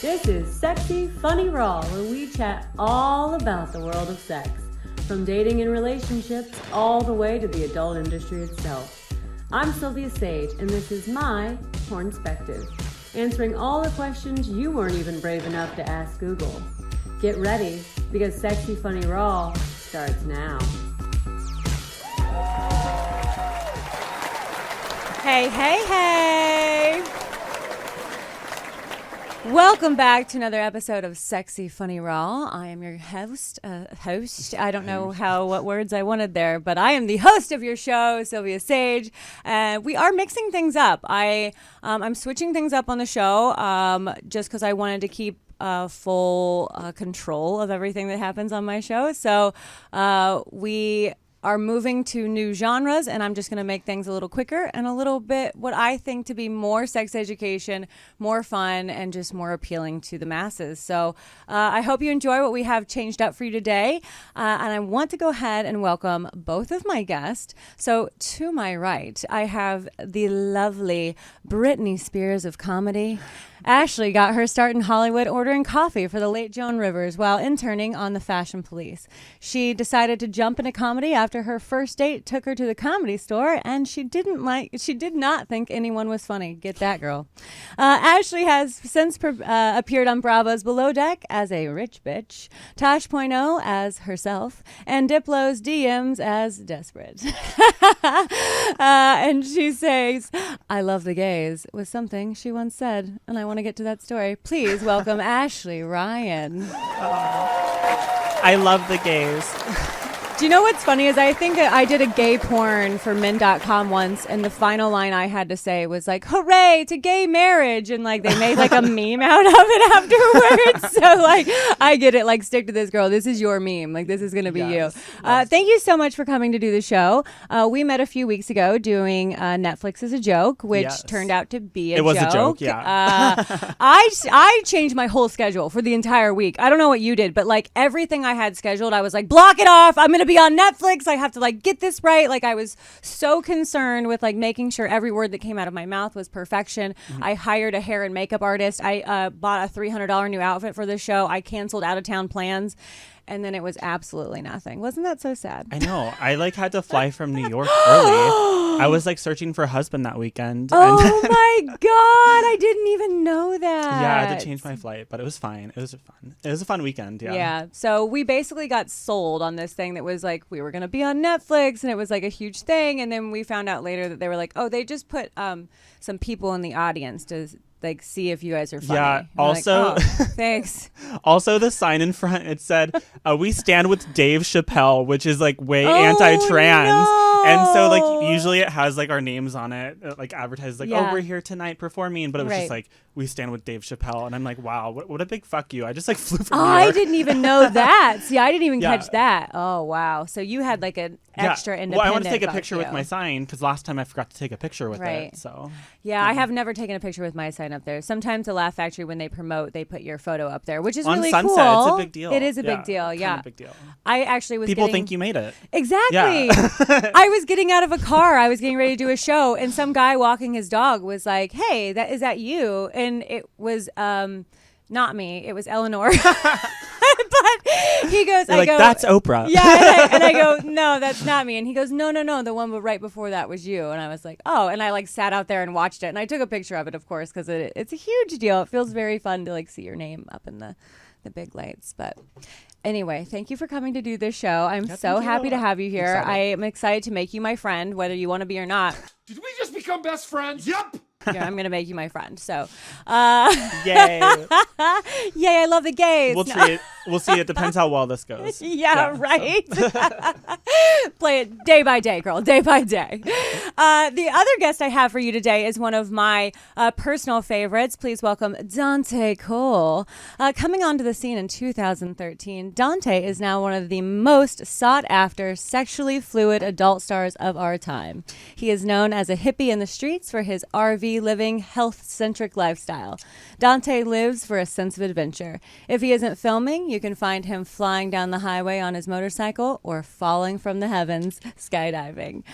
This is Sexy Funny Raw, where we chat all about the world of sex, from dating and relationships all the way to the adult industry itself. I'm Silvia Saige, and this is my Pornspective, answering all the questions you weren't even brave enough to ask Google. Get ready, because Sexy Funny Raw starts now. Hey, hey, hey! Welcome back to another episode of Sexy Funny Raw. I am your host. I don't know what words I wanted there, but I am the host of your show, Silvia Saige. We are mixing things up. I'm switching things up on the show just because I wanted to keep full control of everything that happens on my show. So we are moving to new genres, and I'm just going to make things a little quicker and a little bit what I think to be more sex education, more fun, and just more appealing to the masses. So I hope you enjoy what we have changed up for you today. And I want to go ahead and welcome both of my guests. So to my right, I have the lovely Britney Spears of comedy. Ashley got her start in Hollywood ordering coffee for the late Joan Rivers while interning on the Fashion Police. She decided to jump into comedy after her first date took her to the Comedy Store, and she did not think anyone was funny. Get that, girl. Ashley has since appeared on Bravo's Below Deck as a rich bitch, Tosh.0 as herself, and Diplo's DMs as desperate. And she says, "I love the gays," was something she once said, and I want to get to that story. Please welcome Ashley Ryan. I love the gays. Do you know what's funny is I think I did a gay porn for men.com once, and the final line I had to say was like, "Hooray to gay marriage," and like they made like a meme out of it afterwards. So like I get it, like stick to this, girl. This is your meme. Like this is going to be you. Thank you so much for coming to do the show. We met a few weeks ago doing Netflix is a Joke, which turned out to be a joke. It was a joke, yeah. I changed my whole schedule for the entire week. I don't know what you did, but like everything I had scheduled, I was like, block it off. I'm going to be on Netflix. I have to like get this right. Like I was so concerned with like making sure every word that came out of my mouth was perfection. Mm-hmm. I hired a hair and makeup artist. I bought a $300 new outfit for the show. I canceled out of town plans. And then it was absolutely nothing. Wasn't that so sad? I know. I like had to fly from New York early. I was like searching for a husband that weekend. Oh my God. I didn't even know that. Yeah, I had to change my flight, but it was fine. It was a fun weekend. Yeah. Yeah. So we basically got sold on this thing that was like, we were going to be on Netflix, and it was like a huge thing. And then we found out later that they were like, oh, they just put some people in the audience to like see if you guys are funny. Yeah. Also, like, oh, thanks. Also, the sign in front, it said, "We stand with Dave Chappelle," which is like way anti-trans. No. And so like usually it has like our names on it, like advertised like, "Oh, we're here tonight performing," but it was just like, "We stand with Dave Chappelle," and I'm like, wow, what a big fuck you. I just like flew from New York. I didn't even know that. See, I didn't even catch that. Oh wow. So you had like an extra independent. Well, I want to take a picture with my sign because last time I forgot to take a picture with it. So yeah, I have never taken a picture with my sign up there. Sometimes the Laugh Factory, when they promote, they put your photo up there, which is on really Sunset, cool. It's a big deal. It is a big deal. Yeah, big deal. I actually was. People think you made it. Exactly. Yeah. I was getting out of a car. I was getting ready to do a show, and some guy walking his dog was like, "Hey, is that you?" And it was not me. It was Eleanor. But he goes, You're that's Oprah. Yeah, and I go, "No, that's not me." And he goes, No, the one right before that was you. And I was like, oh, and I like sat out there and watched it, and I took a picture of it, of course, because it's a huge deal. It feels very fun to like see your name up in the big lights. But anyway, thank you for coming to do this show. I'm so happy to have you here. I am excited to make you my friend, whether you want to be or not. Did we just become best friends? Yep. Yeah, I'm going to make you my friend. So, yay. Yay, I love the gays. We'll see. It depends how well this goes. Yeah, right. So. Play it day by day, girl, day by day. The other guest I have for you today is one of my personal favorites. Please welcome Dante Colle. Coming onto the scene in 2013, Dante is now one of the most sought after sexually fluid adult stars of our time. He is known as a hippie in the streets for his RV living, health-centric lifestyle. Dante lives for a sense of adventure. If he isn't filming, you can find him flying down the highway on his motorcycle or falling from the heavens skydiving.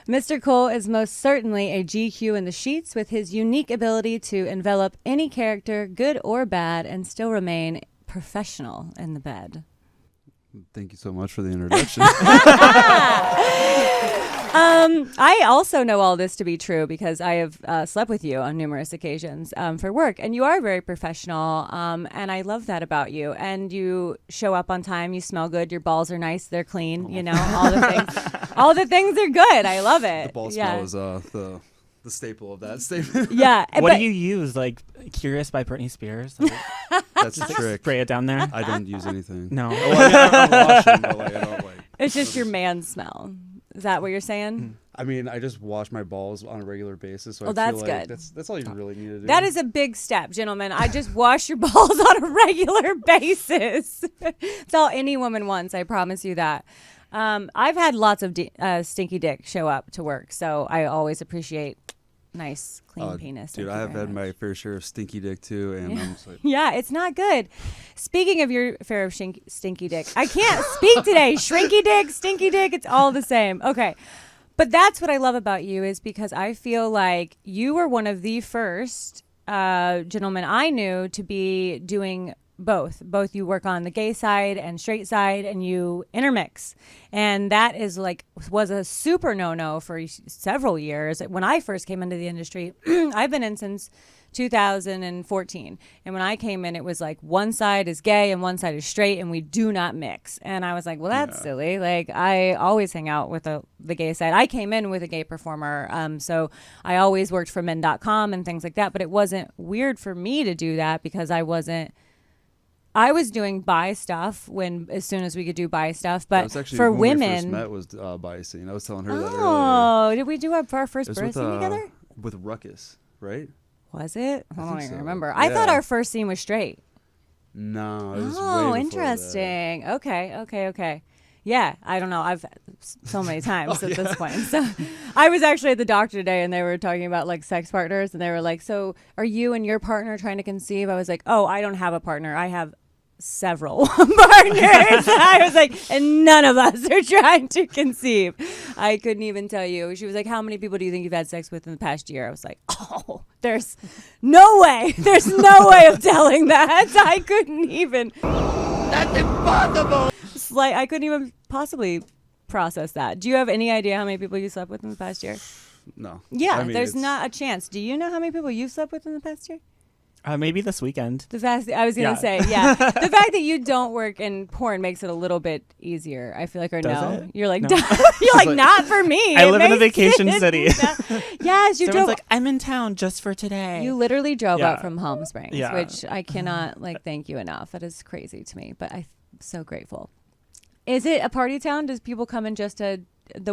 Mr. Colle is most certainly a GQ in the sheets with his unique ability to envelop any character, good or bad, and still remain professional in the bed. Thank you so much for the introduction. I also know all this to be true because I have slept with you on numerous occasions for work, and you are very professional, and I love that about you. And you show up on time, you smell good, your balls are nice, they're clean, you know, all the things. All the things are good. I love it. The ball smell is the staple of that statement. Yeah. What do you use? Like Curious by Britney Spears? Like, That's the trick. spray it down there? I don't use anything. No. Well, I mean, I don't wash them, but like, I don't like. It's just your man smell. Is that what you're saying? I mean, I just wash my balls on a regular basis. So I that's feel like good. That's all you really need to do. That is a big step, gentlemen. I just wash your balls on a regular basis. It's all any woman wants. I promise you that. I've had lots of stinky dick show up to work, so I always appreciate nice, clean penis. Dude, I have had my fair share of stinky dick too, and I'm just like, yeah, it's not good. Speaking of your fair of stinky dick, I can't speak today. Shrinky dick, stinky dick, it's all the same. Okay. But that's what I love about you is because I feel like you were one of the first gentlemen I knew to be doing both. Both you work on the gay side and straight side and you intermix. And that is was a super no-no for several years. When I first came into the industry, I've been in since 2014. And when I came in, it was like one side is gay and one side is straight and we do not mix. And I was like, well, that's silly. Like I always hang out with the gay side. I came in with a gay performer. So I always worked for men.com and things like that. But it wasn't weird for me to do that because I was doing bi stuff as soon as we could do bi stuff, but for women, we first met was bi scene. I was telling her that earlier. Oh, did we do our first birth scene together? With Ruckus, right? Was it? I don't even remember. Yeah. I thought our first scene was straight. No, it was Oh, way interesting. Okay. Yeah, I don't know. I've so many times at this point. So I was actually at the doctor today and they were talking about like sex partners and they were like, so are you and your partner trying to conceive? I was like, oh, I don't have a partner. I have several partners. I was like, and none of us are trying to conceive. I couldn't even tell you. She was like, how many people do you think you've had sex with in the past year? I was like, oh, there's no way. There's no way of telling that. I couldn't even. That's impossible. Like, I couldn't even possibly process that. Do you have any idea how many people you slept with in the past year? No. Yeah, I mean, there's not a chance. Do you know how many people you slept with in the past year? Maybe this weekend. I was going to say, yeah. The fact that you don't work in porn makes it a little bit easier, I feel like, or Does no? it? You're like, No. you're like, not for me. I It live in a makes vacation it city. Yes, you Someone's drove. like, I'm in town just for today. You literally drove Yeah. up from Palm Springs, Yeah. which I cannot thank you enough. That is crazy to me, but I'm so grateful. Is it a party town? Does people come in just the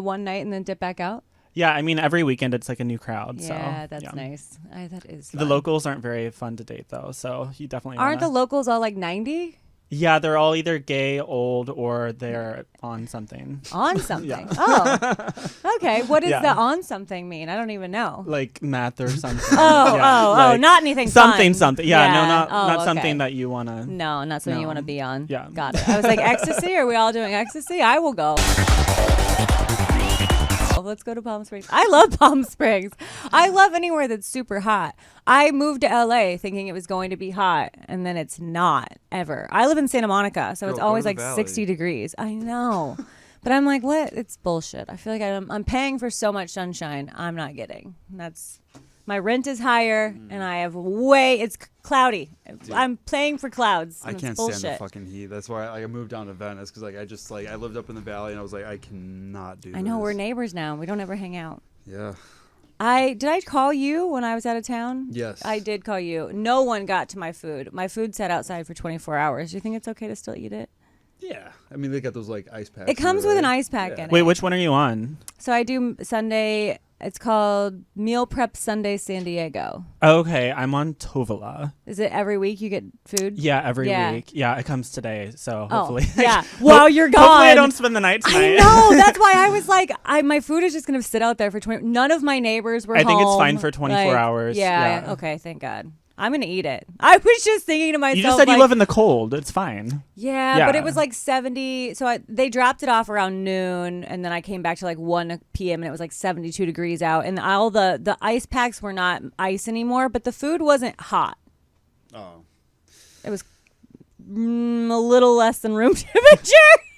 one night and then dip back out? Yeah, I mean, every weekend it's like a new crowd. Yeah, so, that's nice. That is The fun. locals aren't very fun to date, though, so you definitely Aren't the locals all like 90? Yeah, they're all either gay, old, or they're on something. On something. Yeah. Oh, okay. What does Yeah. the on something mean? I don't even know. Like meth or something. Not anything something, fun. something. Yeah, no, not okay. something that you want to. No, not something you No. want to be on. Yeah. Got it. I was like, ecstasy? Are we all doing ecstasy? I will go. Let's go to Palm Springs. I love Palm Springs. I love anywhere that's super hot. I moved to LA thinking it was going to be hot, and then it's not ever. I live in Santa Monica, so it's Girl, always go to like the valley. 60 degrees. I know. But I'm like, what? It's bullshit. I feel like I'm paying for so much sunshine I'm not getting. My rent is higher, and I have it's cloudy. Dude. I'm paying for clouds. I and can't it's bullshit. stand the fucking heat. That's why I moved down to Venice because I lived up in the valley and I was like, I cannot do. I know this. we're neighbors now. We don't ever hang out. Yeah. Did I call you when I was out of town? Yes. I did call you. No one got to my food. My food sat outside for 24 hours. Do you think it's okay to still eat it? Yeah. I mean, they got those like ice packs. It comes with an ice pack in it. Wait, which one are you on? So I do Sunday. It's called Meal Prep Sunday San Diego. Okay, I'm on Tovala. Is it every week you get food? Yeah, every week. Yeah, it comes today, so hopefully. Yeah. While you're gone. Hopefully I don't spend the night tonight. I know. That's why I was like, my food is just going to sit out there for 20. None of my neighbors were I think it's home. fine for 24 hours. Yeah. Yeah. Okay. Thank God. I'm going to eat it. I was just thinking to myself. You just said you live in the cold. It's fine. Yeah, but it was like 70. So they dropped it off around noon, and then I came back to like 1 p.m. and it was like 72 degrees out. And all the ice packs were not ice anymore, but the food wasn't hot. Oh. It was a little less than room temperature.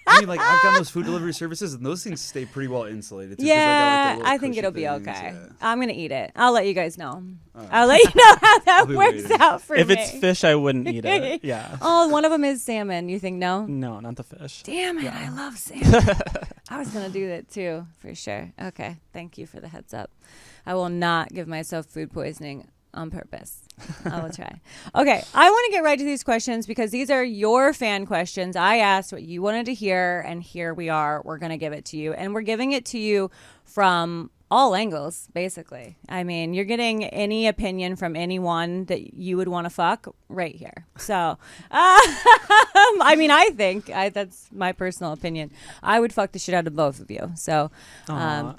I mean, like, I've gotten those food delivery services, and those things stay pretty well insulated. Too, yeah, like, I think it'll be okay. Yeah. I'm going to eat it. I'll let you guys know. I'll let you know how that works waiting. out for If me. it's fish, I wouldn't eat it. Yeah. Oh, one of them is salmon. You think no? No, not the fish. Damn it, I love salmon. I was going to do that too, for sure. Okay, thank you for the heads up. I will not give myself food poisoning on purpose. I will try. Okay, I want to get right to these questions because these are your fan questions. I asked what you wanted to hear, and here we are. We're going to give it to you, and we're giving it to you from all angles, basically. I mean, you're getting any opinion from anyone that you would want to fuck right here. So, I mean, I think that's my personal opinion. I would fuck the shit out of both of you. So,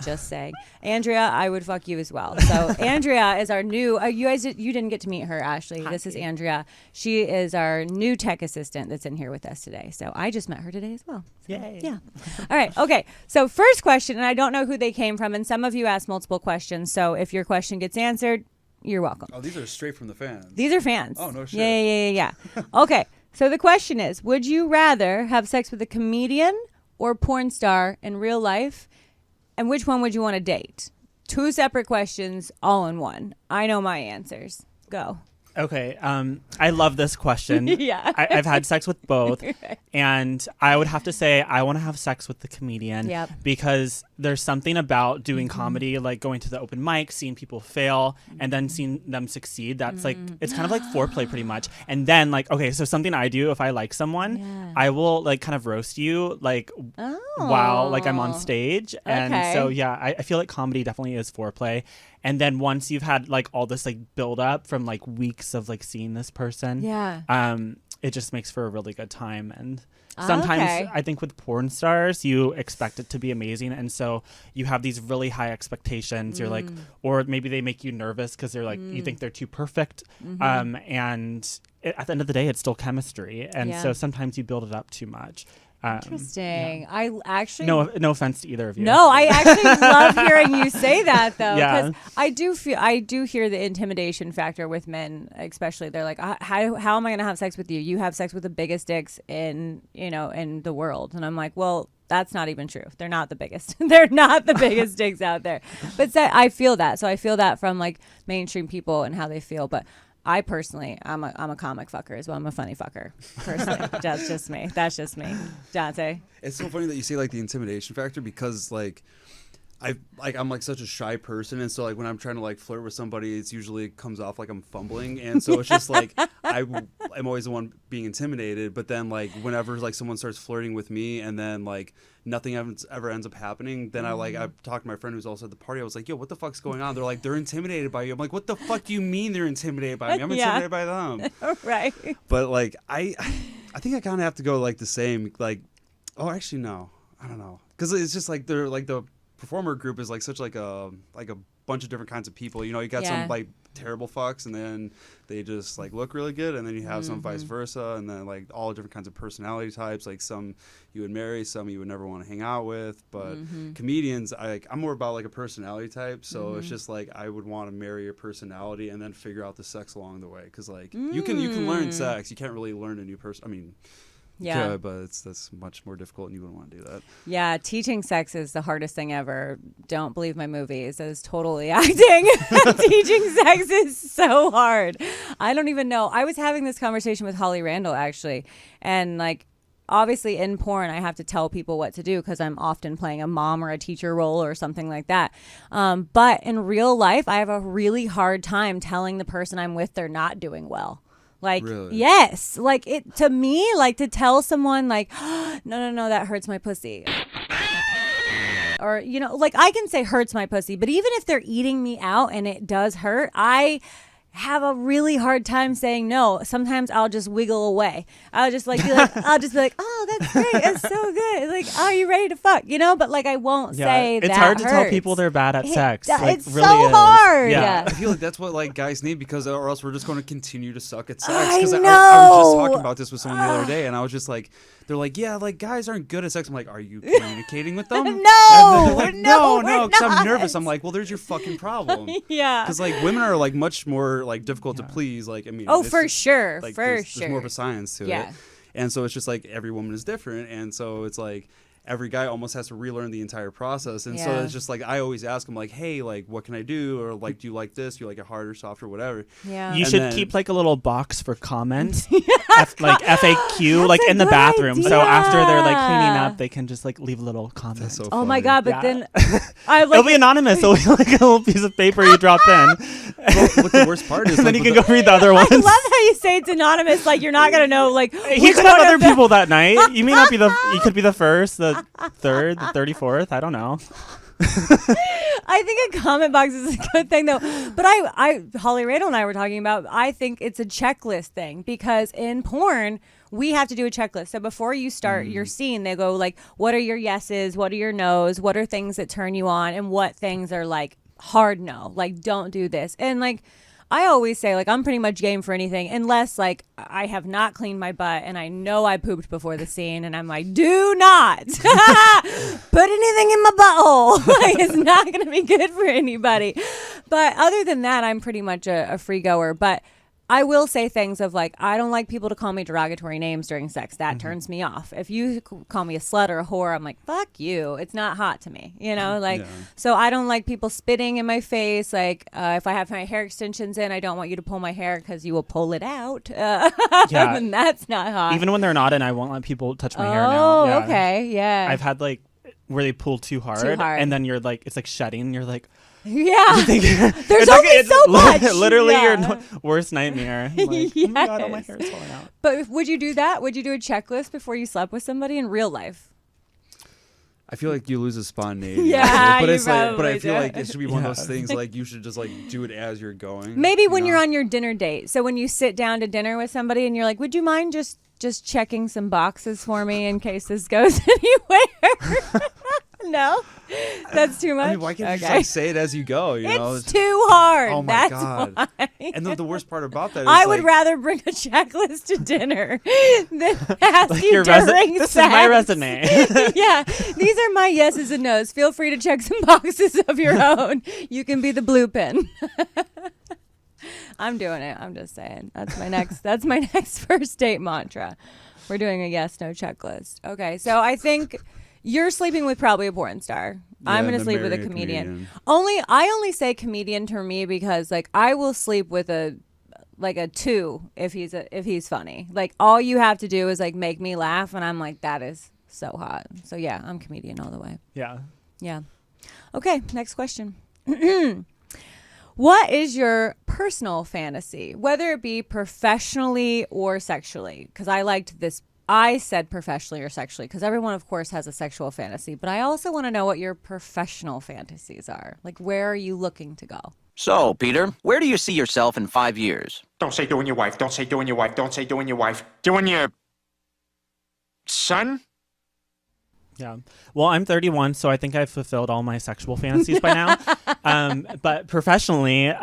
just saying. Andrea, I would fuck you as well. So, Andrea is our new, you guys, you didn't get to meet her, Ashley. Hi. This is Andrea. She is our new tech assistant that's in here with us today. So, I just met her today as well. So, yay. Yeah. All right. Okay. So, first question, and I don't know who they came from, and some of you asked multiple questions. So, if your question gets answered, you're welcome. Oh, these are straight from the fans. These are fans. Oh, no shit. Yeah. Okay. So the question is, would you rather have sex with a comedian or porn star in real life? And which one would you want to date? 2 separate questions, all in one. I know my answers. Go. Okay. I love this question. Yeah. I've had sex with both. Right. And I would have to say I want to have sex with the comedian. Yep. Because there's something about doing comedy, like going to the open mic, seeing people fail, and then seeing them succeed. That's like, it's kind of like foreplay pretty much. And then like, okay, so something I do if I like someone, I will like kind of roast you like while like I'm on stage. And so, yeah, I feel like comedy definitely is foreplay. And then once you've had like all this like build up from like weeks of like seeing this person, it just makes for a really good time. And sometimes I think with porn stars, you expect it to be amazing. And so you have these really high expectations. You're like, or maybe they make you nervous because they're like, you think they're too perfect. And at the end of the day, it's still chemistry. And so sometimes you build it up too much. Interesting. I actually no offense to either of you. No, I actually love hearing you say that though, Yeah. because I do hear the intimidation factor with men, especially. They're like, how am I going to have sex with you? You have sex with the biggest dicks in the world, and I'm like, well, that's not even true. They're not the biggest. They're not the biggest dicks out there. But I feel that. So I feel that from like mainstream people and how they feel, but. I personally, I'm a comic fucker as well. I'm a funny fucker, personally. That's just me. Dante. It's so funny that you say like the intimidation factor because like I'm like such a shy person, and so like when I'm trying to like flirt with somebody, it's usually comes off like I'm fumbling, and so it's just like I'm always the one being intimidated. But then like whenever like someone starts flirting with me, and then like nothing ever ends up happening, then I talked to my friend who's also at the party. I was like, yo, what the fuck's going on? They're like, they're intimidated by you. I'm like, what the fuck do you mean they're intimidated by me? I'm intimidated by them. Right. But like I think I kind of have to go like the same. Like, oh, actually no, I don't know, because it's just like they're like the performer group is like such like a bunch of different kinds of people. You know, you got some like terrible fucks, and then they just like look really good, and then you have some vice versa, and then like all different kinds of personality types. Like some you would marry, some you would never want to hang out with. But comedians, I'm more about like a personality type, so it's just like I would want to marry your personality and then figure out the sex along the way, because like you can learn sex, you can't really learn a new person. I mean. Yeah, but that's much more difficult, and you wouldn't want to do that. Yeah, teaching sex is the hardest thing ever. Don't believe my movies. That is totally acting. Teaching sex is so hard. I don't even know. I was having this conversation with Holly Randall, actually, and like, obviously in porn, I have to tell people what to do because I'm often playing a mom or a teacher role or something like that. But in real life, I have a really hard time telling the person I'm with they're not doing well. Like, really? Yes, like it to me, like to tell someone like, oh, no, that hurts my pussy. Or, like I can say hurts my pussy, but even if they're eating me out and it does hurt, I have a really hard time saying no. Sometimes I'll just wiggle away. I'll just like be like, oh, that's great, that's so good. Like, are you ready to fuck? You know, but like I won't say it's that. hard to tell hurts. people they're bad at sex. Like, It's really so is. hard. Yeah. I feel like that's what like guys need because or else we're just going to continue to suck at sex. I Because know. I was just talking about this with someone the other day, and I was just like, they're like, yeah, like guys aren't good at sex. I'm like, are you communicating with them? No, And they're like, no, no, we're because I'm not. nervous. I'm like, well, there's your fucking problem. Yeah. Because like women are like much more like difficult to please. Like I mean, Oh, it's for just, sure, like, for there's sure. more of a science to Yeah. it. And so it's just like every woman is different, and so it's like every guy almost has to relearn the entire process. And so Yeah. it's just like I always ask him like, hey, like what can I do, or like do you like this? Do you like it hard or soft or whatever? Yeah. You And should then- keep like a little box for comments, like FAQ, like a in the good bathroom. So after they're like cleaning idea. up, they can just like leave a little comment. That's so Oh my funny. God! But Yeah. then I It'll like. be anonymous. It'll be like a little piece of paper you drop in, Well, what the worst part is, and then like, you can with go read the other I ones. love how you say it's anonymous. Like you're not gonna know. Like He which could one have other of the- people that night. You may not be the. You could be the first, the third, the 34th. I don't know. I think a comment box is a good thing though. But I Holly Radel and I were talking about. I think it's a checklist thing because in porn we have to do a checklist. So before you start your scene, they go like, what are your yeses? What are your nos? What are things that turn you on? And what things are like hard no? Like don't do this. And like I always say like I'm pretty much game for anything unless like I have not cleaned my butt and I know I pooped before the scene and I'm like, do not put anything in my butthole. Like it's not going to be good for anybody. But other than that, I'm pretty much a free goer. But I will say things of like, I don't like people to call me derogatory names during sex. That turns me off. If you call me a slut or a whore, I'm like, fuck you. It's not hot to me, you know? Like, Yeah. so I don't like people spitting in my face. Like, if I have my hair extensions in, I don't want you to pull my hair because you will pull it out. Yeah. And that's not hot. Even when they're not in, I won't let people touch my hair now. Oh, Yeah. okay. Yeah. I've had like where they pull too hard, and then you're like, it's like shedding. And you're like, yeah. There's it's only it's so much. Literally Yeah. your worst nightmare. I'm like, oh my God, all my Yes. hair is falling out. But would you do that? Would you do a checklist before you slept with somebody in real life? I feel like you lose a spontaneity. Yeah, but you it's like, but I probably feel do. like it should be one of those things like you should just like do it as you're going. Maybe when you you're know? on your dinner date. So when you sit down to dinner with somebody and you're like, would you mind just checking some boxes for me in case this goes anywhere? No? That's too much? I mean, why can't you just Okay. like say it as you go? You know, It's too hard. Oh my That's God. why. And the worst part about that is I would like, rather bring a checklist to dinner than ask Like you your during this sex. is my resume. Yeah, these are my yeses and nos. Feel free to check some boxes of your own. You can be the blue pen. I'm doing it. I'm just saying. That's my next first date mantra. We're doing a yes no checklist. Okay, so I think you're sleeping with probably a porn star. I'm and gonna then sleep with a marrying a comedian. comedian. I only say comedian to me because like I will sleep with a 2 if he's funny. Like all you have to do is like make me laugh and I'm like that is so hot. So yeah, I'm comedian all the way. Yeah. Yeah. Okay, next question. What is your personal fantasy, whether it be professionally or sexually? Because I liked this. I said professionally or sexually because everyone, of course, has a sexual fantasy. But I also want to know what your professional fantasies are. Like, where are you looking to go? So, Peter, where do you see yourself in 5 years? Don't say doing your wife. Don't say doing your wife. Don't say doing your wife. Doing your son? Yeah. Well, I'm 31, so I think I've fulfilled all my sexual fantasies by now. But professionally,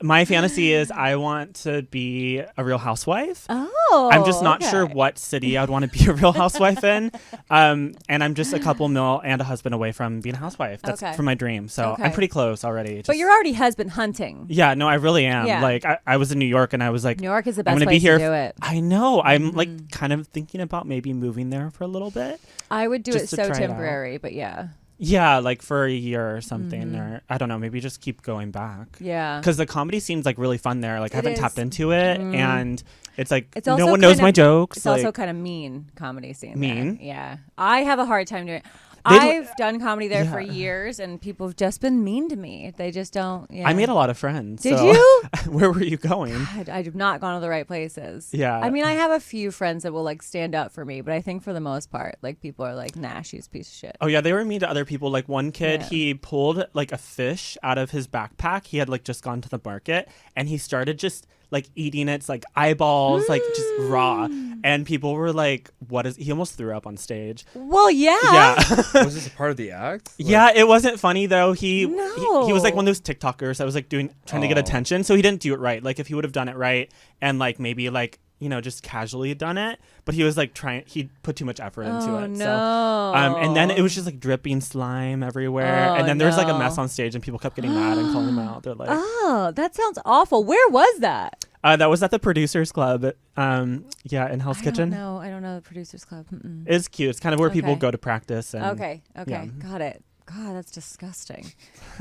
my fantasy is I want to be a Real Housewife. Oh, I'm just not okay. sure what city I'd want to be a Real Housewife in. And I'm just a couple mil and a husband away from being a housewife. That's Okay. from my dream. So Okay. I'm pretty close already. But Just- you're already husband hunting. Yeah, no, I really am. Yeah. Like I was in New York and I was like, New York is the I'm best gonna place be here. to do it. I know. I'm like kind of thinking about maybe moving there for a little bit. I would do it Just to so try it out. temporary, but yeah. Yeah, like for a year or something, or I don't know, maybe just keep going back. Yeah. Because the comedy seems like really fun there. Like I It haven't is. tapped into it, and it's like It's no also one knows kind my of- jokes. It's like, also kind of mean comedy scene. there. Mean? Yeah. I have a hard time doing it. I've done comedy there for Yeah. years, and people have just been mean to me. They just don't. Yeah. I made a lot of friends. Did so- you? Where were you going? God, I have not gone to the right places. Yeah. I mean, I have a few friends that will like stand up for me, but I think for the most part, like people are like, nah, she's a piece of shit. Oh yeah, they were mean to other people. Like one kid, Yeah. he pulled like a fish out of his backpack. He had like just gone to the market, and he started just like eating its like eyeballs, like just raw. And people were like, "What is?" He almost threw up on stage. Well, yeah. Yeah, Was this a part of the act? Like, yeah. It wasn't funny though. He No. was like one of those TikTokers that was like trying to get Oh. attention. So he didn't do it right. Like if he would have done it right and like maybe like just casually done it, but he was like he put too much effort into it. no. So, and then it was just like dripping slime everywhere, Oh, and then there was like a no. mess on stage, and people kept getting mad and calling him out. They're like, Oh, that sounds awful. Where was that? that was at the Producers Club, in Hell's Kitchen. I don't know the Producers Club. Mm-mm. It's cute. It's kind of where people Okay. go to practice. And Okay. yeah. Got it. God, that's disgusting.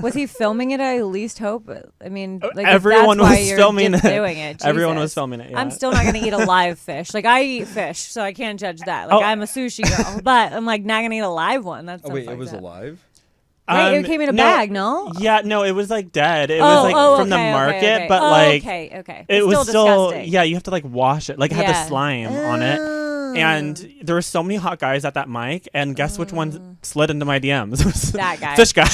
Was he filming it? I at least hope. I mean, like, if Everyone that's why was you're filming just it. doing it. Everyone was Jesus. filming it. Yeah. I'm still not going to eat a live fish. Like, I eat fish, so I can't judge that. Like, Oh. I'm a sushi girl, but I'm like not going to eat a live one. That's Oh wait, it was alive. Right, it came in a bag, no? Yeah, no, it was like dead. It was like from the market, but like okay. it It's was still disgusting. yeah. You have to like wash it. Like it had Yeah. the slime on it. Oh. And there were so many hot guys at that mic, and guess which one slid into my DMs? It was That guy. Fish guy.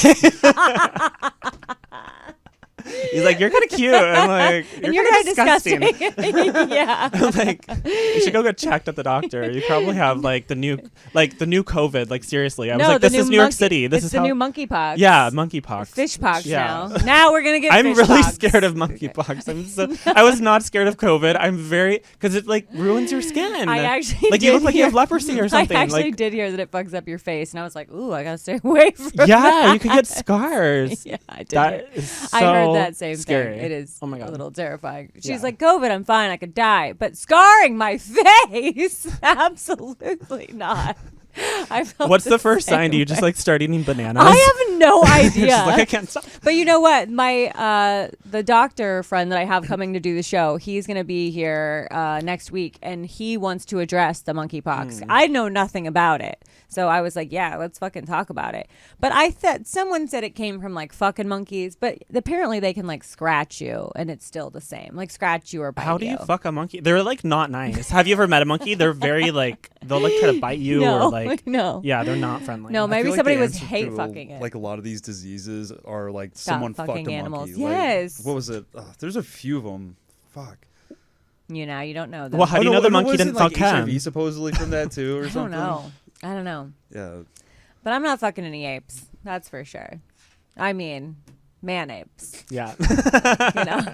He's like, "You're kind of cute." I'm like, and "You're, you're kind of disgusting. disgusting." Yeah. I'm like, "You should go get checked at the doctor. You probably have like the new COVID. Like seriously." I was like, the "This new is New York monkey- City. This it's is the how." new monkeypox. Yeah, monkeypox. Fish pox Yeah. now. Now we're gonna get. I'm fish really pox. scared of monkeypox. I was not scared of COVID. I'm very because it like ruins your skin. I actually like you did look like you hear- have leprosy or something. I actually like did hear that it bugs up your face, and I was like, "Ooh, I gotta stay away from." yeah, that. you could get scars. Yeah, I did. That hear- is so I heard that same scary. thing. It is Oh my God. a little terrifying. She's Yeah. like, COVID, I'm fine, I could die. But scarring my face? Absolutely not. I felt What's the first same sign? Do you way. just like start eating bananas? I have no You're idea. just like I can't stop. But you know what? My the doctor friend that I have coming to do the show, he's going to be here next week, and he wants to address the monkeypox. I know nothing about it, so I was like, "Yeah, let's fucking talk about it." But I thought someone said it came from like fucking monkeys, but apparently they can like scratch you, and it's still the same, like scratch you or bite How do you you. fuck a monkey? They're like not nice. Have you ever met a monkey? They're very like they'll like try to bite you No, or like no. yeah, they're not friendly. No, I maybe feel like somebody the was answer hate to, fucking it. Like a lot of these diseases are like Stop someone fucked fucking a animals. monkey. Like, Yes. what was it? There's a few of them. Fuck. You know, you don't know them. Well, how do you know the monkey didn't fuck HIV him? supposedly from that too, or I don't something? know. I don't know. Yeah. But I'm not fucking any apes. That's for sure. I mean, man apes. Yeah. You know?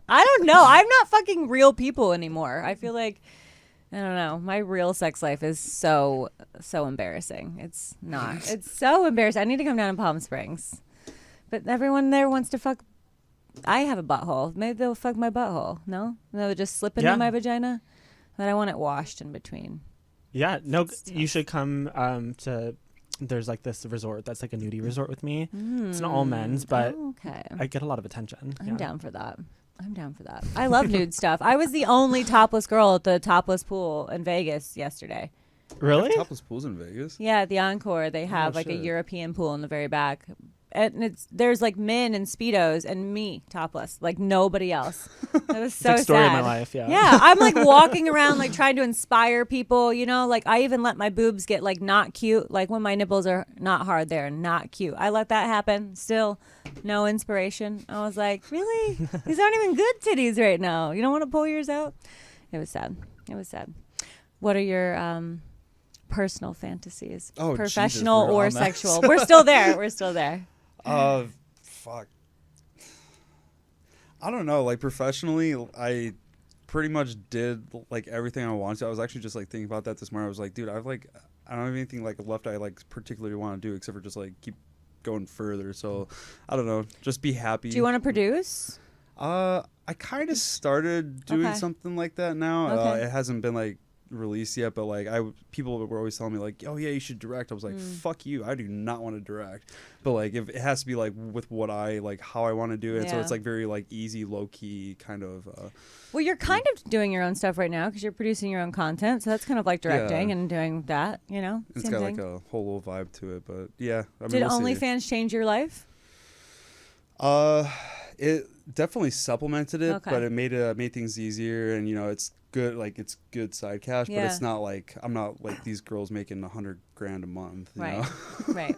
I don't know. I'm not fucking real people anymore. I feel like, I don't know. My real sex life is so embarrassing. It's not. It's so embarrassing. I need to come down to Palm Springs. But everyone there wants to fuck. I have a butthole. Maybe they'll fuck my butthole. No? They'll just slip into Yeah. my vagina? But I want it washed in between. Yeah, no, you should come to. There's like this resort that's like a nudie resort with me. It's not all men's, but Okay. I get a lot of attention. I'm down for that. I love nude stuff. I was the only topless girl at the topless pool in Vegas yesterday. Really? Topless pools in Vegas. Yeah, at the Encore, they have like a shit. European pool in the very back. And there's like men in Speedos and me topless, like nobody else. That was so Like story sad. of my life, yeah. Yeah, I'm like walking around like trying to inspire people, you know, like I even let my boobs get like not cute. Like when my nipples are not hard, they're not cute. I let that happen. Still no inspiration. I was like, really? These aren't even good titties right now. You don't want to pull yours out? It was sad. What are your personal fantasies? Oh, Jesus, professional we're or on that. sexual? We're still there. Fuck. I don't know. Like professionally, I pretty much did like everything I wanted to. I was actually just like thinking about that this morning. I was like, dude, I don't have anything like left I like particularly want to do except for just like keep going further. So I don't know. Just be happy. Do you want to produce? I kind of started doing Okay. something like that now. Okay. It hasn't been like released yet, but like people were always telling me like, oh yeah, you should direct. I was like, fuck you, I do not want to direct. But like if it has to be like with what I like, how I want to do it. So it's like very like easy, low key kind of. Well, you're kind of doing your own stuff right now because you're producing your own content, so that's kind of like directing and doing that. You know, it's got like a whole little vibe to it. But yeah, I mean, did we'll OnlyFans change your life? It definitely supplemented it, Okay. but it made things easier, and you know, it's good. Like it's good side cash, but it's not like I'm not like these girls making $100,000 a month. You know? Right.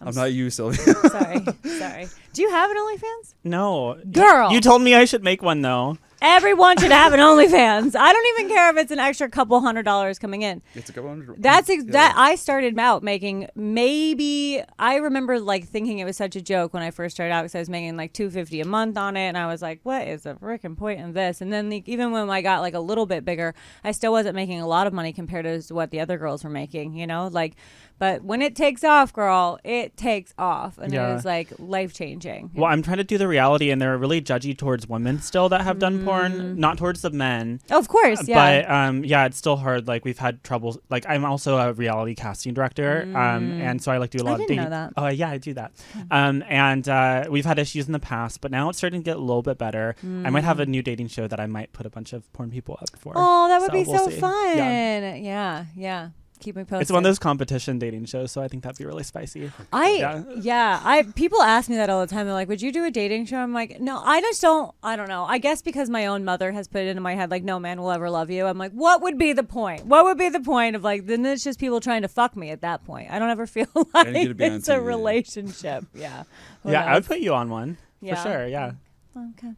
I'm not you, Sylvia. Sorry. Do you have an OnlyFans? No. Girl. You told me I should make one, though. Everyone should have an OnlyFans. I don't even care if it's an extra couple $100 coming in. It's a couple hundred. That I started out making maybe I remember like thinking it was such a joke when I first started out because I was making like $250 a month on it, and I was like, what is the freaking point in this? And then even when I got like a little bit bigger, I still wasn't making a lot of money compared to what the other girls were making, you know, like. But when it takes off, girl, it takes off, and it is like life changing. Well, I'm trying to do the reality, and they're really judgy towards women still that have done porn, not towards the men. Oh, of course, yeah. But yeah, it's still hard. Like we've had trouble. Like I'm also a reality casting director, and so I like do a lot of dating. Know that. Oh yeah, I do that. And we've had issues in the past, but now it's starting to get a little bit better. I might have a new dating show that I might put a bunch of porn people up for. Oh, that would be we'll so see. fun. Yeah. Yeah. Keep me posted. It's one of those competition dating shows, so I think that'd be really spicy. People ask me that all the time. They're like, would you do a dating show? I'm like, no, I don't know. I guess because my own mother has put it into my head, like, no man will ever love you. I'm like, what would be the point? What would be the point of like, then it's just people trying to fuck me at that point. I don't ever feel like it's a relationship. Yeah. I would put you on one. For sure. Yeah. Okay.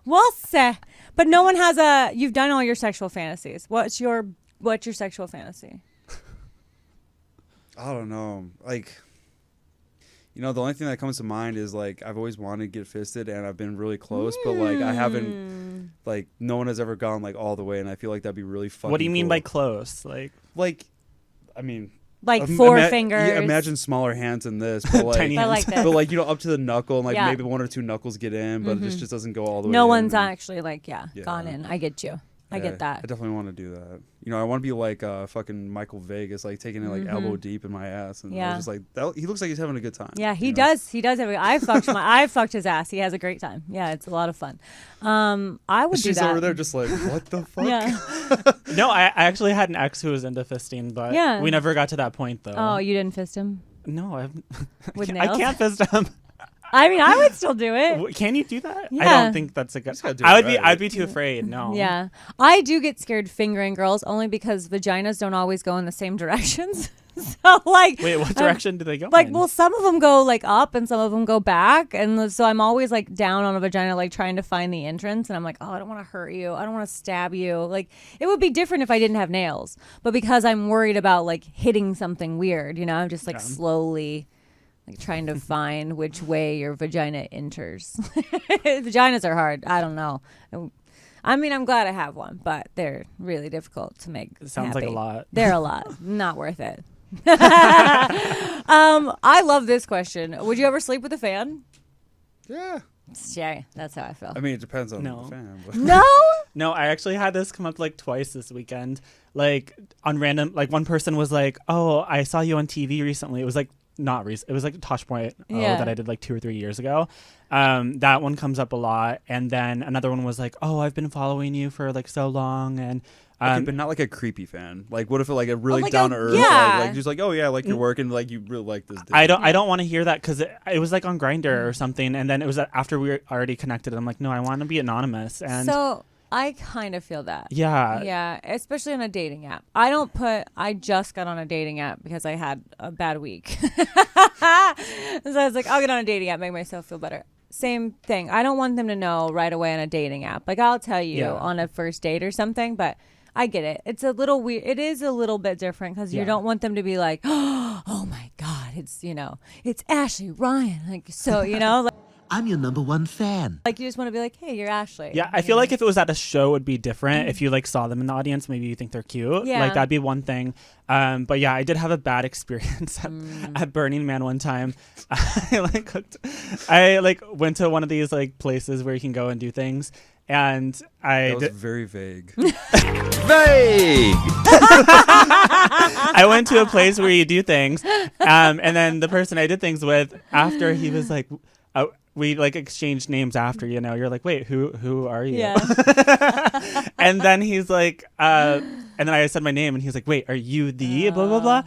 We'll see. But no one has you've done all your sexual fantasies. What's your sexual fantasy? I don't know. Like, you know, the only thing that comes to mind is like I've always wanted to get fisted, and I've been really close, but like I haven't. Like no one has ever gone like all the way, and I feel like that'd be really fucking. What do you mean cool. by close? Like, I mean. Like four fingers. Yeah, imagine smaller hands than this, but like, Tiny hands. This. But like, you know, up to the knuckle, and like maybe one or two knuckles get in, but it just doesn't go all the way. No in. one's actually like gone in. I get you. I get that. I definitely want to do that. You know, I want to be like fucking Michael Vegas, like taking it like elbow deep in my ass, and I was just like, he looks like he's having a good time. Yeah, he does. He does. I fucked his ass. He has a great time. Yeah, it's a lot of fun. I would do that. She's over there just like, what the fuck? Yeah. No, I actually had an ex who was into fisting, but we never got to that point though. Oh, you didn't fist him? No, With I nails? can't fist him. I mean, I would still do it. Can you do that? Yeah. I don't think that's a good. I'd be too afraid. No. Yeah, I do get scared fingering girls only because vaginas don't always go in the same directions. So like, wait, what direction do they go? Like, in? well, some of them go like up and some of them go back, and so I'm always like down on a vagina, like trying to find the entrance, and I'm like, oh, I don't want to hurt you, I don't want to stab you. Like, it would be different if I didn't have nails, but because I'm worried about like hitting something weird, you know, I'm just like slowly. Like trying to find which way your vagina enters. Vaginas are hard. I don't know. I mean, I'm glad I have one, but they're really difficult to make. It sounds happy. like a lot. They're a lot. Not worth it. I love this question. Would you ever sleep with a fan? Yeah. Yeah, that's how I feel. I mean, it depends on No. the fan. But. No? No, I actually had this come up like twice this weekend. Like on random, like one person was like, "Oh, I saw you on TV recently." It was like not recent. It was like a Tosh Point that I did like 2 or 3 years ago. That one comes up a lot, and then another one was like, "Oh, I've been following you for like so long," and Okay, but not like a creepy fan. Like, what if it like a really like down to earth, like just like, oh yeah, I like your work, and like you really like this. Dude. I don't want to hear that because it was like on Grindr or something, and then it was after we were already connected. I'm like, no, I want to be anonymous, and So I kind of feel that. yeah, Yeah, especially on a dating app. I just got on a dating app because I had a bad week. So I was like, I'll get on a dating app, make myself feel better. Same thing. I don't want them to know right away on a dating app. Like, I'll tell you on a first date or something, but I get it. It's a little weird. It is a little bit different because you don't want them to be like, oh my God, it's Ashley Ryan. Like, so, like, I'm your number one fan. Like you just want to be like, hey, you're Ashley. Yeah, I feel like if it was at a show, it would be different. If you like saw them in the audience, maybe you think they're cute. Yeah. Like that'd be one thing. But yeah, I did have a bad experience at Burning Man one time. I went to one of these like places where you can go and do things, and That was very vague. Vague! I went to a place where you do things, and then the person I did things with, after he was like, we like exchanged names after, you know, you're like, wait, who are you? Yeah. And then he's like, and then I said my name, and he's like, wait, are you the blah, blah, blah?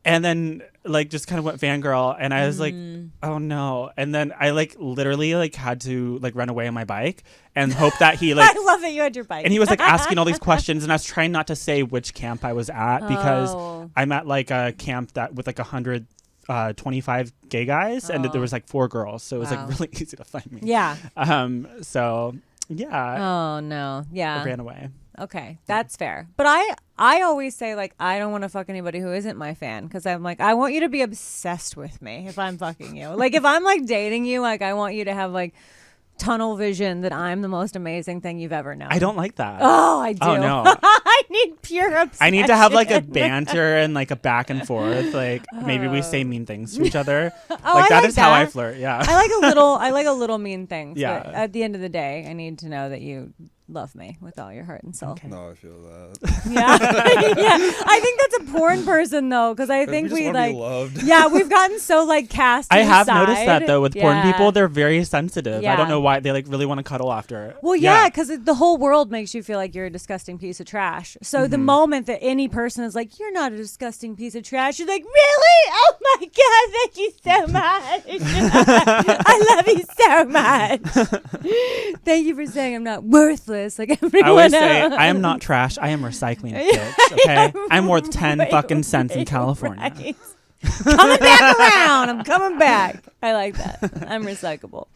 And then like just kind of went fangirl, and I was like, oh no. And then I like literally like had to like run away on my bike and hope that he like, I love that you had your bike. and he was like asking all these questions, and I was trying not to say which camp I was at because I'm at like a camp that with like 125 gay guys, and there was like 4 girls, so it was like really easy to find me. Yeah. So yeah. Oh no. Yeah. I ran away. Okay, that's fair. But I always say like I don't want to fuck anybody who isn't my fan, because I'm like I want you to be obsessed with me if I'm fucking you. Like if I'm like dating you, like I want you to have like tunnel vision that I'm the most amazing thing you've ever known. I don't like that. Oh, I do. Oh no. I need pure obsession. I need to have like a banter and like a back and forth. Like maybe we say mean things to each other. I that like is how I that. flirt. Yeah. I like a little mean things. Yeah. But at the end of the day, I need to know that you love me with all your heart and soul. No, I feel that. Yeah. Yeah. I think that's a porn person though, because I think just we wanna like be loved. yeah, we've gotten so like cast. I to the have noticed side. that though with porn Yeah. people, they're very sensitive. I Yeah. don't know why they like really want to cuddle after it. Well, yeah, because the whole world makes you feel like you're a disgusting piece of trash. So the moment that any person is like, "You're not a disgusting piece of trash," you're like, "Really? Oh my god, thank you so much. I love you so much. Thank you for saying I'm not worthless like everyone I always else." say I am not trash. I am recycling, bitch. Okay, I'm worth 10 fucking cents in California. Right. Coming back around. I'm coming back. I like that. I'm recyclable.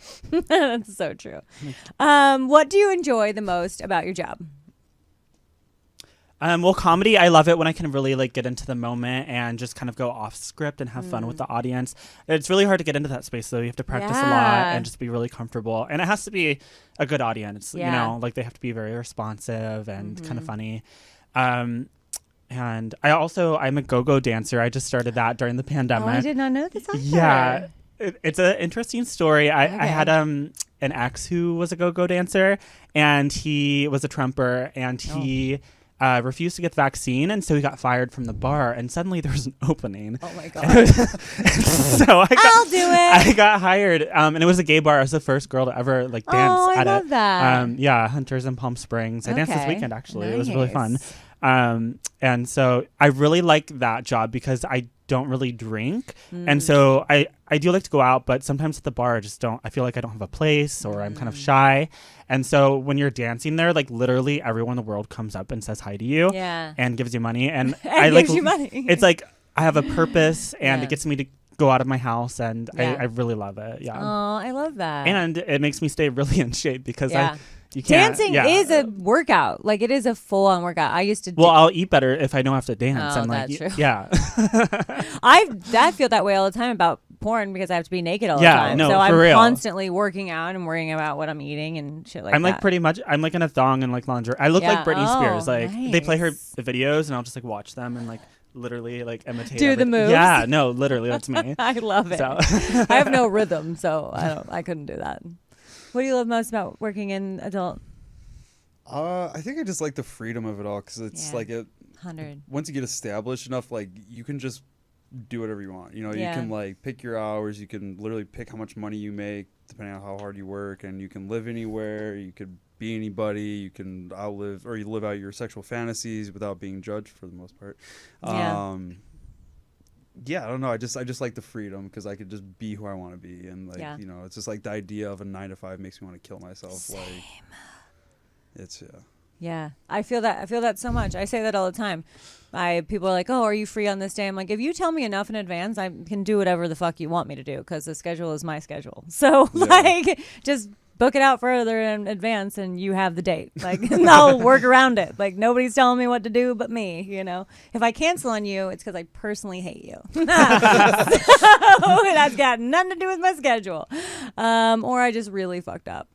That's so true. What do you enjoy the most about your job? Well, comedy, I love it when I can really like get into the moment and just kind of go off script and have fun with the audience. It's really hard to get into that space though. You have to practice a lot Yeah. and just be really comfortable. And it has to be a good audience, Yeah. you know, like they have to be very responsive and kind of funny. And I'm a go-go dancer. I just started that during the pandemic. Oh, I did not know this. Yeah. It's an interesting story. I had an ex who was a go-go dancer, and he was a trumper, and he refused to get the vaccine, and so he got fired from the bar, and suddenly there was an opening. Oh my god. So I'll do it. I got hired, and it was a gay bar. I was the first girl to ever like dance Oh, I at love it. that. Yeah, Hunters in Palm Springs. I danced this Okay. weekend actually. It was really fun. Nice. And so I really like that job because I don't really drink. And so I do like to go out, but sometimes at the bar I feel like I don't have a place or I'm kind of shy. And so when you're dancing there, like literally everyone in the world comes up and says hi to you Yeah. and gives you money. And And gives you money. It's like I have a purpose and Yeah. it gets me to go out of my house, and Yeah. I really love it. Yeah. Oh, I love that. And it makes me stay really in shape because Yeah. you can't, Dancing yeah. is a workout. Like it is a full-on workout. I used to. Well, I'll eat better if I don't have to dance. Oh, and like, that's true. Yeah. I feel that way all the time about porn because I have to be naked all the Yeah, time. no, so I'm for real. constantly working out and worrying about what I'm eating and shit like I'm like that. pretty much. I'm like in a thong and like lingerie. I look Yeah. like Britney Oh, Spears. Like they play her nice. videos, and I'll just like watch them and like literally like imitate. Do the everything. moves? Yeah, no, literally that's me. I love it. So I have no rhythm, so I couldn't do that. What do you love most about working in adult? I think I just like the freedom of it all because it's Yeah. like 100. once you get established enough, like you can just do whatever you want. You know, Yeah. you can like pick your hours. You can literally pick how much money you make depending on how hard you work, and you can live anywhere. You could be anybody. You can outlive or you live out your sexual fantasies without being judged for the most part. Yeah. Yeah, I don't know. I just like the freedom because I could just be who I want to be, and like Yeah. you know, it's just like the idea of a 9 to 5 makes me want to kill myself. Like, it's Yeah, I feel that so much. I say that all the time. People are like, "Oh, are you free on this day?" I'm like, "If you tell me enough in advance, I can do whatever the fuck you want me to do because the schedule is my schedule." So like, just book it out further in advance and you have the date. Like, and I'll work around it. Like, nobody's telling me what to do but me, you know? If I cancel on you, it's because I personally hate you. So that's got nothing to do with my schedule. Or I just really fucked up.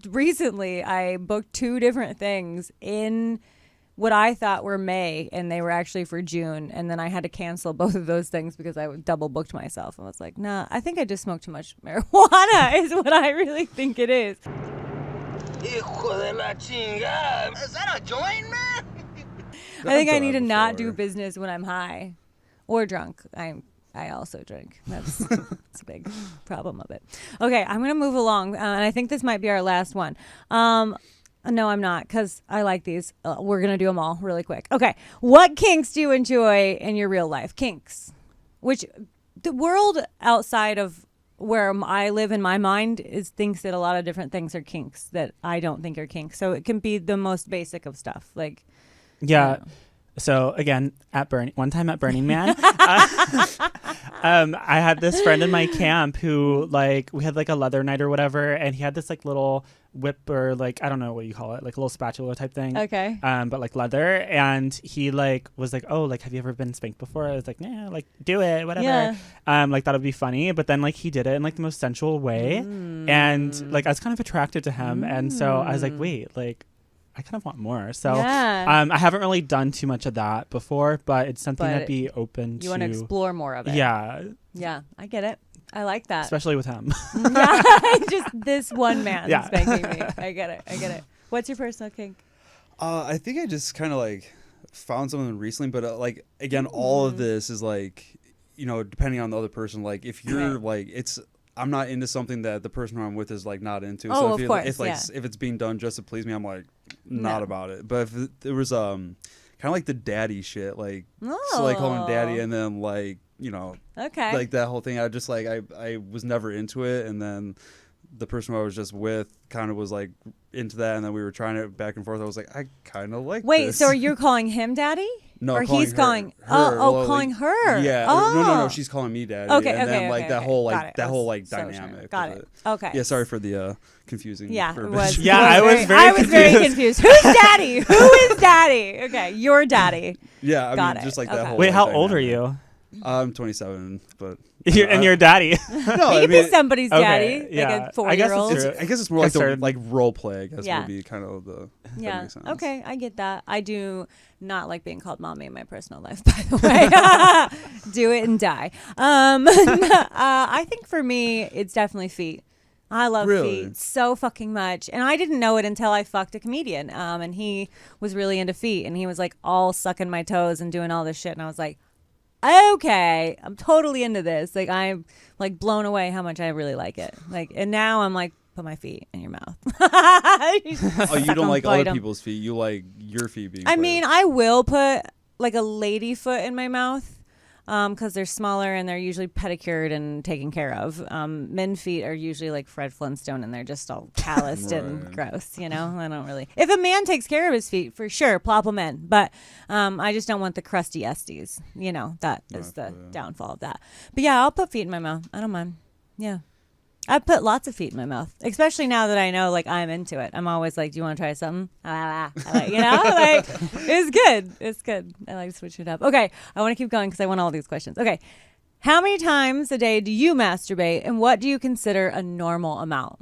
Recently, I booked 2 different things in what I thought were May, and they were actually for June. And then I had to cancel both of those things because I double booked myself. I was like, nah, I think I just smoked too much marijuana is what I really think it is. Hijo de la chingada. Is that a joint, man? I think I need to not do business when I'm high or drunk. I also drink. That's a big problem of it. Okay, I'm going to move along, and I think this might be our last one. No, I'm not, because I like these. We're going to do them all really quick. Okay. What kinks do you enjoy in your real life? Kinks. Which the world outside of where I live in my mind thinks that a lot of different things are kinks that I don't think are kinks. So it can be the most basic of stuff. Like, yeah. So again, one time at Burning Man, I had this friend in my camp who we had like a leather night or whatever, and he had this like little whip or like, I don't know what you call it, like a little spatula type thing. Okay. But like leather, and he was like, oh, like, have you ever been spanked before? I was like, nah, like, do it, whatever. Yeah. Like that would be funny. But then like he did it in like the most sensual way, and like I was kind of attracted to him, and so I was like, wait, like, I kind of want more. So yeah. I haven't really done too much of that before, but it's something I'd be open to. You want to explore more of it. Yeah. Yeah, I get it. I like that. Especially with him. Just this one man spanking me. I get it. What's your personal kink? I think I just kind of like found something recently, but like, again, all of this is like, you know, depending on the other person. Like, if you're like, I'm not into something that the person who I'm with is like not into. Oh, so of course, if it's being done just to please me, I'm like not about it. But if there was kind of like the daddy shit, like so like calling daddy, and then like, you know, like that whole thing, I just like I was never into it, and then the person who I was just with kind of was like into that, and then we were trying it back and forth. I was like, I kind of like this. So are you calling him daddy? No, or he's calling her. calling her. Yeah. Oh. No, she's calling me daddy. Okay, and then like that whole like so dynamic. Sure. Got it. It. Okay. Yeah, sorry for the confusing. Yeah, it verbiage. was. Yeah, I was very confused. Who's daddy? Who is daddy? Okay, you're daddy. Yeah, I mean, just like that whole. Wait, like, how dynamic. old are you? I'm 27, but and you're daddy. No, he can be somebody's daddy, okay, yeah. like a 4-year-old. I guess it's more like the like role play. I guess would be kind of the. Yeah. Makes sense. Okay, I get that. I do not like being called mommy in my personal life, by the way. Do it and die. I think for me, it's definitely feet. I love feet so fucking much. And I didn't know it until I fucked a comedian. And he was really into feet. And he was like all sucking my toes and doing all this shit. And I was like, okay, I'm totally into this. Like, I'm like blown away how much I really like it. Like, and now I'm like, put my feet in your mouth. Oh, you don't like other people's feet. You like your feet being played. mean, I will put like a lady foot in my mouth because they're smaller and they're usually pedicured and taken care of. Men feet are usually like Fred Flintstone and they're just all calloused and gross, you know? I don't really. If a man takes care of his feet, for sure, plop them in. But I just don't want the crusty esties. You know, that is the downfall of that. But yeah, I'll put feet in my mouth. I don't mind. Yeah. I put lots of feet in my mouth, especially now that I know, like, I'm into it. I'm always like, do you want to try something? You know, like, it's good. It's good. I like to switch it up. Okay. I want to keep going because I want all these questions. Okay. How many times a day do you masturbate, and what do you consider a normal amount?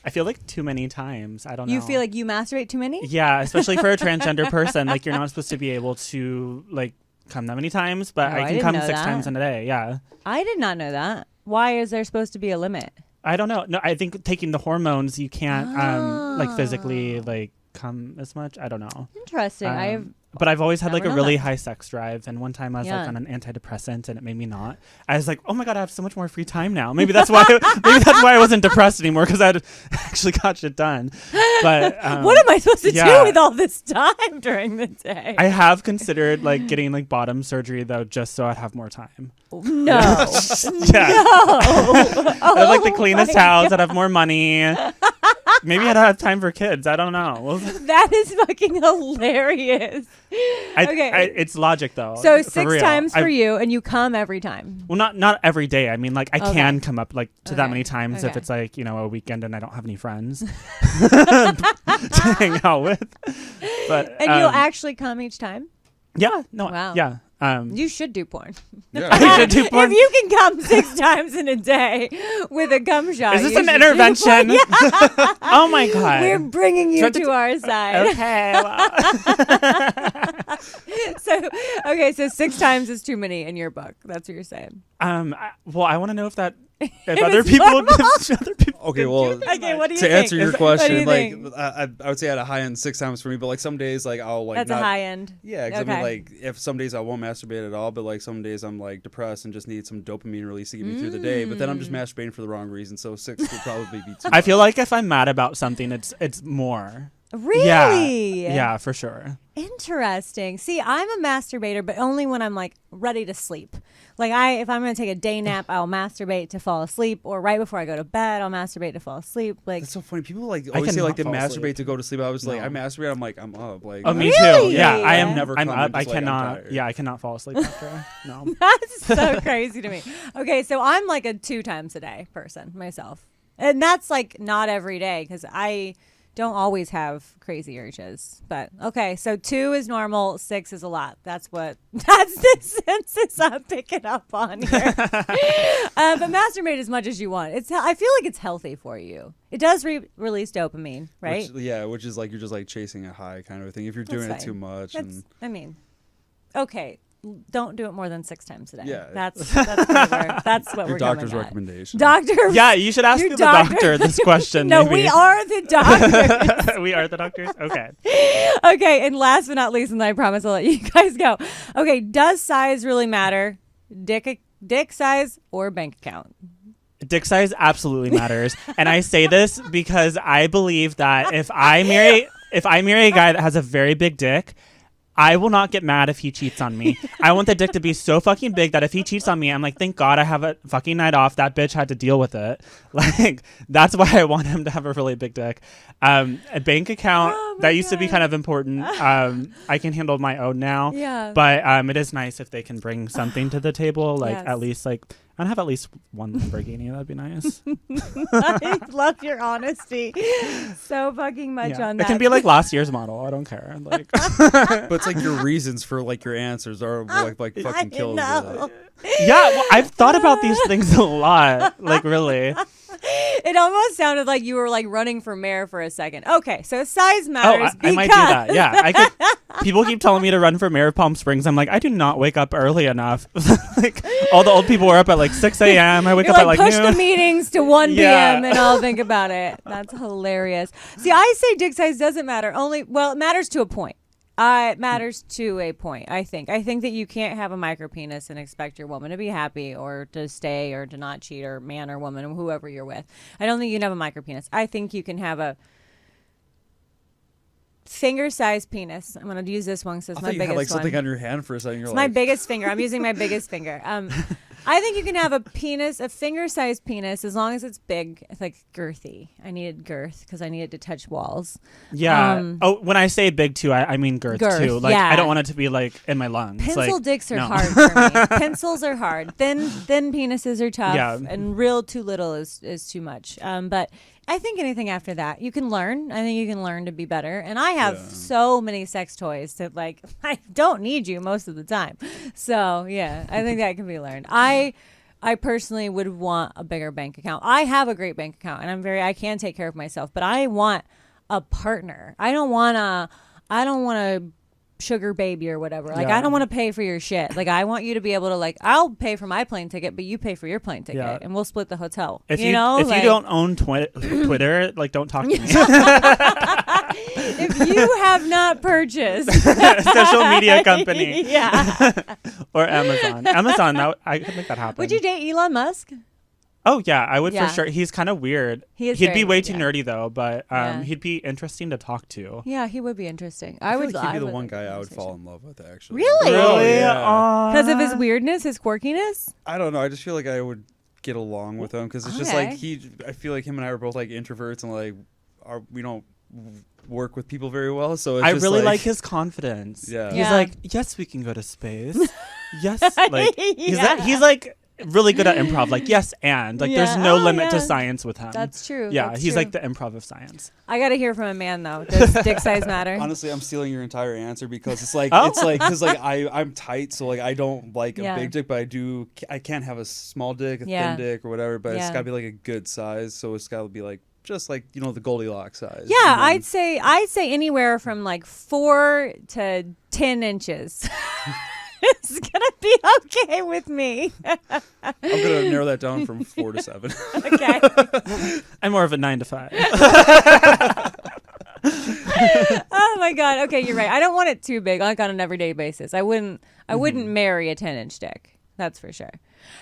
I feel like too many times. I don't know. You feel like you masturbate too many? Yeah, especially for a transgender person. Like, you're not supposed to be able to, like, come that many times, but I can come 6 times in a day. Yeah. I did not know that. Why is there supposed to be a limit? I don't know. No, I think taking the hormones, you can't like physically like come as much. I don't know. Interesting. But I've always had like a really high sex drive, and one time I was like on an antidepressant, and it made me not. I was like, oh my god, I have so much more free time now. Maybe that's why. I wasn't depressed anymore, because I actually got shit done. But what am I supposed to do with all this time during the day? I have considered like getting like bottom surgery though, just so I'd have more time. No. Yeah. No. I have like the cleanest house. I'd have more money. Maybe I don't have time for kids. I don't know. That is fucking hilarious. Okay. It's logic though. So for 6 real. times for you, and you come every time. Well, not every day. I mean, like I Okay. can come up like to that Okay. many times if Okay. it's like a weekend and I don't have any friends to hang out with. But And you'll actually come each time? yeah, no, Wow. yeah. You should do porn. I should do porn. If you can come 6 times in a day with a cum shot. Is this you an should do intervention? porn. Yeah. Oh my god. We're bringing you Start to our side. Okay. Well. So 6 times is too many in your book. That's what you're saying. I want to know if If other it's people, normal. if other people. Okay, well, Okay, what do you to think? answer your What do question, you like think? I would say at a high end 6 times for me, but like some days like I'll like That's not, a high end. Yeah, because I Okay. mean like if some days I won't masturbate at all, but like some days I'm like depressed and just need some dopamine release to get me through the day. But then I'm just masturbating for the wrong reason, so 6 would probably be too. I feel like if I'm mad about something, it's more. Really? Yeah, for sure. Interesting. See, I'm a masturbator, but only when I'm like ready to sleep. Like if I'm going to take a day nap, I'll masturbate to fall asleep, or right before I go to bed, I'll masturbate to fall asleep. Like That's so funny. People like always say like they cannot fall masturbate asleep. to go to sleep. I was like, No. I masturbate. I'm like, I'm up. Like, Oh, me Really? too. Yeah, I am. Never I'm come, up. I'm I just like, I'm cannot. tired. Yeah, I cannot fall asleep after. No. that's so crazy to me. Okay, so I'm like a 2 times a day person myself, and that's like not every day because I don't always have crazy urges. But okay, so 2 is normal, 6 is a lot. That's the census I'm picking up on here. But masturbate as much as you want. I feel like it's healthy for you. It does release dopamine, right? Which is like you're just like chasing a high kind of a thing. If you're doing That's it too fine. much, Okay. Don't do it more than 6 times a day. Yeah. That's what your we're doctor's coming at. recommendation. Doctor. Yeah, you should ask Your the doctor- doctor this question. No, maybe. we are the doctors. We are the doctors. Okay. Okay, and last but not least, and I promise I'll let you guys go. Okay, does size really matter? Dick size or bank account? Dick size absolutely matters, and I say this because I believe that if I marry a guy that has a very big dick, I will not get mad if he cheats on me. I want the dick to be so fucking big that if he cheats on me, I'm like, thank God I have a fucking night off. That bitch had to deal with it. Like, that's why I want him to have a really big dick. A bank account, that used to be kind of important. I can handle my own now. Yeah. But it is nice if they can bring something to the table. Like, Yes. at least, like, I'd have at least one Lamborghini. That'd be nice. I love your honesty so fucking much Yeah. on that. It can be like last year's model. I don't care. Like, But it's like your reasons for like your answers are like fucking kills know. it. yeah, well, I've thought about these things a lot. Like, really. It almost sounded like you were like running for mayor for a second. Okay, so size Oh, matters. I might do that. Yeah, I could. People keep telling me to run for mayor of Palm Springs. I'm like, I do not wake up early enough. Like, all the old people were up at like 6 a.m. I wake You're up like, at like push noon. the meetings to 1 Yeah. p.m. and I'll think about it. That's hilarious. See, I say dick size doesn't matter. It matters to a point. It matters to a point, I think. I think that you can't have a micro penis and expect your woman to be happy or to stay or to not cheat, or man or woman or whoever you're with. I don't think you can have a micro penis. I think you can have a finger-sized penis. I'm going to use this one because it's I my thought you biggest had like one. something on your hand for a second. You're It's like, my biggest finger. I'm using my biggest finger. I think you can have a finger-sized penis, as long as it's big, it's like girthy. I needed girth because I needed to touch walls. Yeah. When I say big too, I mean girth too. Like, yeah. I don't want it to be like in my lungs. Pencil like, dicks are no. hard for me. Pencils are hard. Thin penises are tough. Yeah. And real too little is too much. But I think anything after that, you can learn. I think you can learn to be better. And I have so many sex toys that, like, I don't need you most of the time. So, yeah, I think that can be learned. I personally would want a bigger bank account. I have a great bank account, and I can take care of myself, but I want a partner. I don't want a sugar baby or whatever. Like, Yeah. I don't want to pay for your shit. Like, I want you to be able to, like, I'll pay for my plane ticket, but you pay for your plane ticket, Yeah. and we'll split the hotel. If you know, if like, you don't own Twitter, like, don't talk to me. if you have not purchased Social media company yeah, or Amazon. I could make that happen. would you date Elon Musk? Oh yeah, I would Yeah. for sure. He's kind of weird. He is He'd very be way weird, too yeah. nerdy though, but Yeah. he'd be interesting to talk to. Yeah, he would be interesting. I would. feel like he'd be the would one like guy a I would conversation. fall in love with actually. Really? Really? Yeah. Because of his weirdness, his quirkiness. I don't know. I just feel like I would get along with him because it's just Okay. like I feel like him and I are both like introverts and like we don't work with people very well. So it's I just really like his confidence. Yeah. He's Yeah. like, yes, we can go to space. Yes, like Yeah. he's like really good at improv. Like yes, and like there's Yeah. no Oh, limit yeah. to science with him. That's true. Yeah, That's he's true. like the improv of science. I got to hear from a man, though. Does dick size matter? Honestly, I'm stealing your entire answer because it's like Oh. it's like because like I'm tight, so like I don't like Yeah. a big dick, but I can't have a small dick, a Yeah. thin dick, or whatever. But Yeah. it's gotta be like a good size, so it's gotta be like just like the Goldilocks size. Yeah, And then- I'd say anywhere from like 4 to 10 inches. It's gonna be okay with me. I'm gonna narrow that down from 4 to 7. Okay. I'm more of a 9 to 5. Oh my god. Okay, you're right. I don't want it too big, like on an everyday basis. I wouldn't marry a 10-inch dick. That's for sure.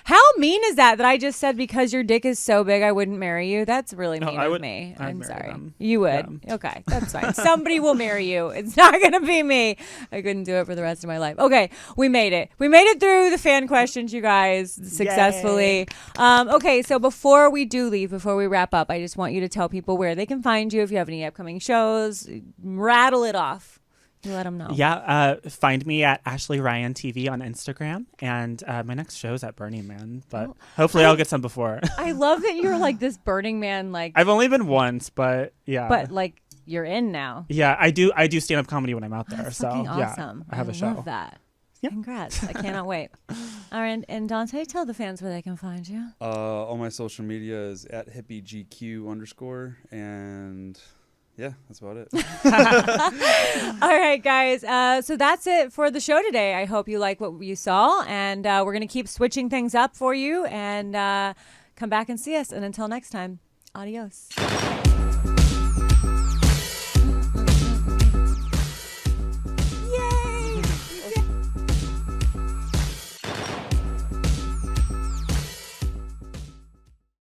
How mean is that I just said because your dick is so big I wouldn't marry you? That's really No, mean I of would- me. I'd I'm marry sorry. them. You would? Okay, that's fine. Somebody will marry you. It's not going to be me. I couldn't do it for the rest of my life. Okay, we made it. We made it through the fan questions, you guys, successfully. Okay, so before we wrap up, I just want you to tell people where they can find you if you have any upcoming shows. Rattle it off. You let them know. Yeah, find me at Ashley Ryan TV on Instagram, and my next show's at Burning Man, but hopefully I'll get some before. I love that you're like this Burning Man, like, I've only been once, but yeah. but like you're in now. Yeah, I do stand up comedy when I'm out there. That's So fucking yeah, awesome. I have a show. Love that. Yeah. Congrats. I cannot wait. All right, and Dante, tell the fans where they can find you. All my social media is at @hippiegq_, and yeah, that's about it. All right, guys. So that's it for the show today. I hope you like what you saw, and we're going to keep switching things up for you, and come back and see us. And until next time, adios.